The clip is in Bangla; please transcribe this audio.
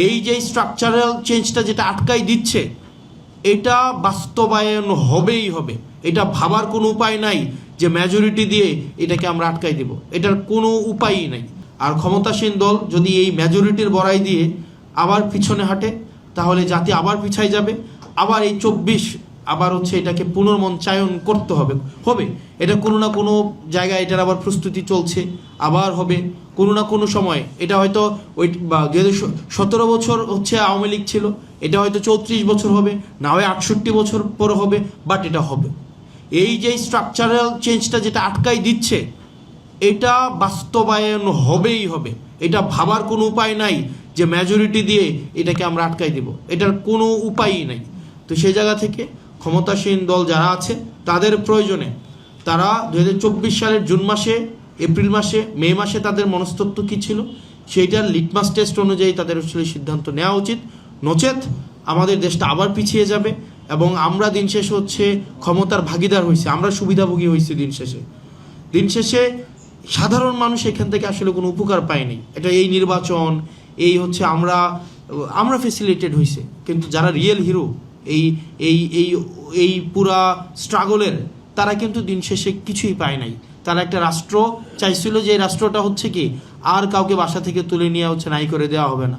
এই যে স্ট্রাকচারাল চেঞ্জটা যেটা আটকাই দিচ্ছে, এটা বাস্তবায়ন হবেই হবে। এটা ভাবার কোনো উপায় নাই যে মেজরিটি দিয়ে এটাকে আমরা আটকাই দেব, এটার কোনো উপায়ই নাই। আর ক্ষমতাসীন দল যদি এই মেজরিটির বড়াই দিয়ে আবার পিছনে হাঁটে, তাহলে জাতি আবার পিছাই যাবে। আবার এই 24 আবার এটাকে পুনর্মঞ্চায়ন করতে হবে। এটা কোনো না কোনো জায়গায় এটার আবার প্রস্তুতি চলছে, আবার হবে কোনো না কোনো সময়। এটা হয়তো ওই 2017 বছর আওয়ামী লীগ ছিল, এটা হয়তো 34 বছর হবে, না হয় 68 বছর পর হবে, বাট এটা হবে। এই যে স্ট্রাকচারাল চেঞ্জটা যেটা আটকাই দিচ্ছে, এটা বাস্তবায়ন হবেই হবে। এটা ভাবার কোনো উপায় নাই যে মেজরিটি দিয়ে এটাকে আমরা আটকাই দেব, এটার কোনো উপায়ই নাই। তো সেই জায়গা থেকে ক্ষমতাসীন দল যারা আছে তাদের প্রয়োজনে তারা 2024 সালের জুন মাসে, এপ্রিল মাসে, মে মাসে তাদের মনস্তত্ত্ব কী ছিল সেইটার লিটমাস টেস্ট অনুযায়ী তাদের সিদ্ধান্ত নেওয়া উচিত। নচেত আমাদের দেশটা আবার পিছিয়ে যাবে এবং আমরা দিন শেষে ক্ষমতার ভাগিদার হয়েছি, আমরা সুবিধাভোগী হয়েছি। দিন শেষে সাধারণ মানুষ এখান থেকে আসলে কোনো উপকার পায়নি। এটা এই নির্বাচন এই আমরা ফেসিলিটেড হয়েছে, কিন্তু যারা রিয়েল হিরো এই এই এই এই পুরা স্ট্রাগলের, তারা কিন্তু দিন শেষে কিছুই পায় নাই। তারা একটা রাষ্ট্র চাইছিল, যে রাষ্ট্রটা কি আর কাউকে বাসা থেকে তুলে নিয়ে নাই করে দেওয়া হবে না।